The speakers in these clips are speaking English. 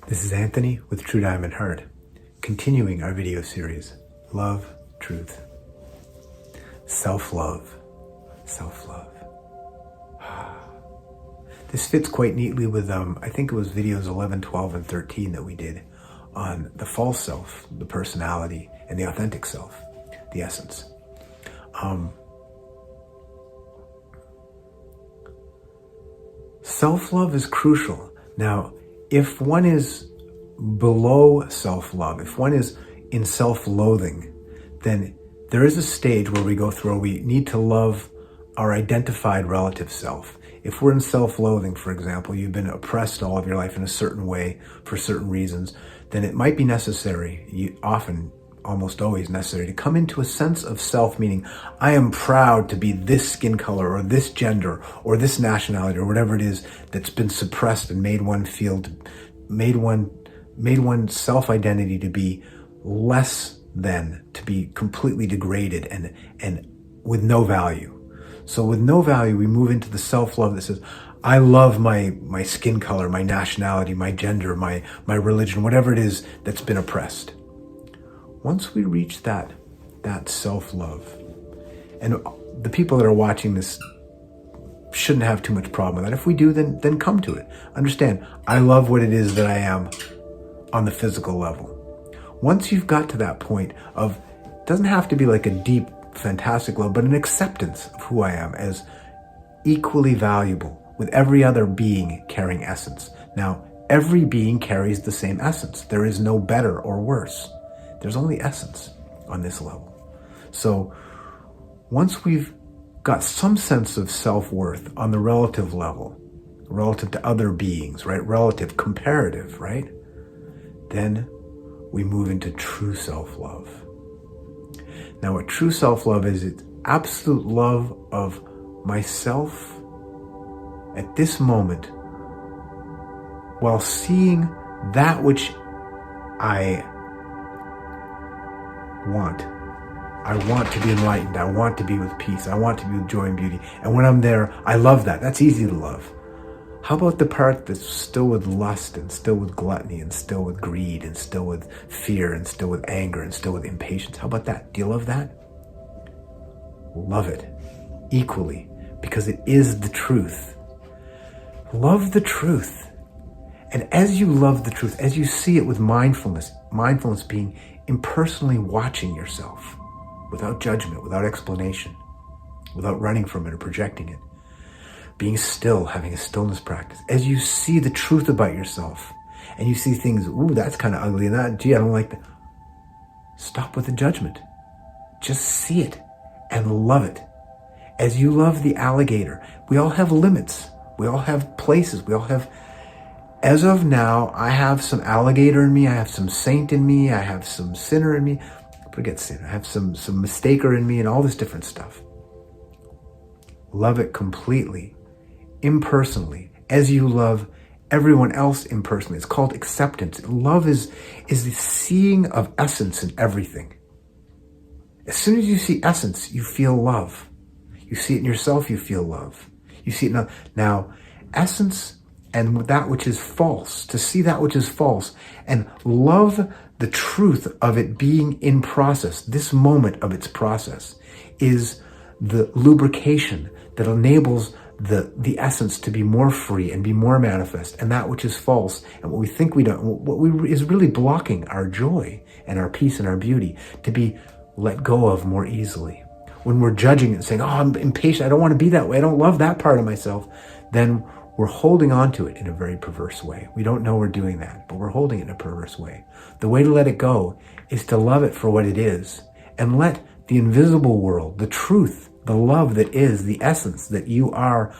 This is Anthony with True Diamond Heart, continuing our video series, Love, Truth, Self-Love, Self-Love. This fits quite neatly with, I think it was videos 11, 12, and 13 that we did on the false self, the personality, and the authentic self, the essence. Self-love is crucial. Now, if one is below self-love, if one is in self-loathing, then there is a stage where we go through where we need to love our identified relative self. If we're in self-loathing, for example, you've been oppressed all of your life in a certain way for certain reasons, then it might be necessary, almost always necessary, to come into a sense of self, meaning I am proud to be this skin color or this gender or this nationality or whatever it is that's been suppressed and made one's self-identity to be less than, to be completely degraded and with no value. So with no value, we move into the self-love that says, I love my skin color, my nationality, my gender, my religion, whatever it is that's been oppressed. Once we reach that self-love, and the people that are watching this shouldn't have too much problem with that. If we do, then come to it. Understand, I love what it is that I am on the physical level. Once you've got to that point of, it doesn't have to be like a deep, fantastic love, but an acceptance of who I am as equally valuable with every other being carrying essence. Now, every being carries the same essence. There is no better or worse. There's only essence on this level. So once we've got some sense of self-worth on the relative level, relative to other beings, right? Relative, comparative, right? Then we move into true self-love. Now, what true self-love is, it's absolute love of myself at this moment while seeing that which I want. I want to be enlightened. I want to be with peace. I want to be with joy and beauty. And when I'm there, I love that. That's easy to love. How about the part that's still with lust and still with gluttony and still with greed and still with fear and still with anger and still with impatience? How about that? Do you love that? Love it equally, because it is the truth. Love the truth. And as you love the truth, as you see it with mindfulness being impersonally watching yourself without judgment, without explanation, without running from it or projecting it, being still, having a stillness practice. As you see the truth about yourself and you see things, ooh, that's kind of ugly, and that, gee, I don't like that. Stop with the judgment. Just see it and love it. As you love the alligator, we all have limits. We all have places. We all have, as of now, I have some alligator in me. I have some saint in me. I have some sinner in me. Forget sin. I have some mistaker in me and all this different stuff. Love it completely, impersonally, as you love everyone else impersonally. It's called acceptance. Love is the seeing of essence in everything. As soon as you see essence, you feel love. You see it in yourself, you feel love. You see it now, essence and that which is false, to see that which is false and love the truth of it being in process, this moment of its process, is the lubrication that enables the essence to be more free and be more manifest, and that which is false and what we think we don't, is really blocking our joy and our peace and our beauty to be let go of more easily. When we're judging and saying, oh, I'm impatient, I don't want to be that way, I don't love that part of myself, then we're holding on to it in a very perverse way. We don't know we're doing that, but we're holding it in a perverse way. The way to let it go is to love it for what it is and let the invisible world, the truth, the love that is, the essence that you are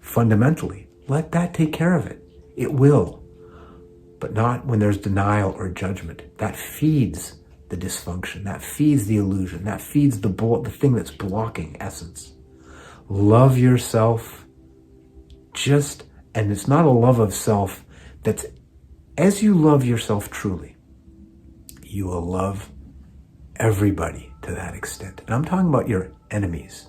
fundamentally, let that take care of it. It will, but not when there's denial or judgment. That feeds the dysfunction, that feeds the illusion, that feeds the thing that's blocking essence. Love yourself. And it's not a love of self that's, as you love yourself truly, you will love everybody to that extent. And I'm talking about your enemies.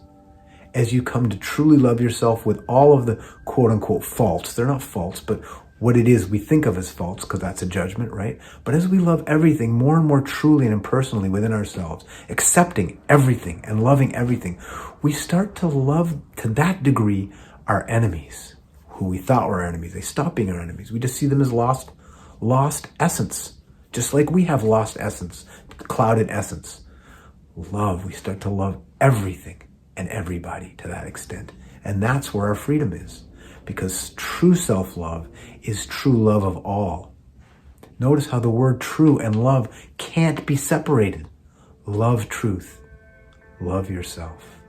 As you come to truly love yourself with all of the quote unquote faults, they're not faults, but what it is we think of as faults, because that's a judgment, right? But as we love everything more and more truly and impersonally within ourselves, accepting everything and loving everything, we start to love to that degree our enemies, who we thought were our enemies. They stop being our enemies. We just see them as lost essence. Just like we have lost essence, clouded essence. Love, we start to love everything and everybody to that extent. And that's where our freedom is. Because true self-love is true love of all. Notice how the word true and love can't be separated. Love truth. Love yourself.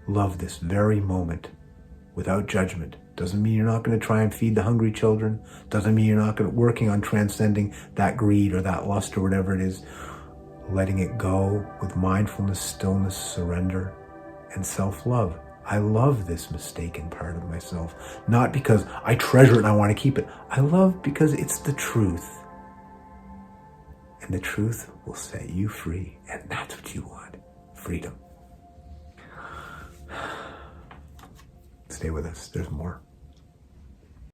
Love this very moment without judgment. Doesn't mean you're not going to try and feed the hungry children. Doesn't mean you're not working on transcending that greed or that lust or whatever it is. Letting it go with mindfulness, stillness, surrender, and self-love. I love this mistaken part of myself, not because I treasure it and I want to keep it. I love because it's the truth. And the truth will set you free. And that's what you want. Freedom. Stay with us. There's more.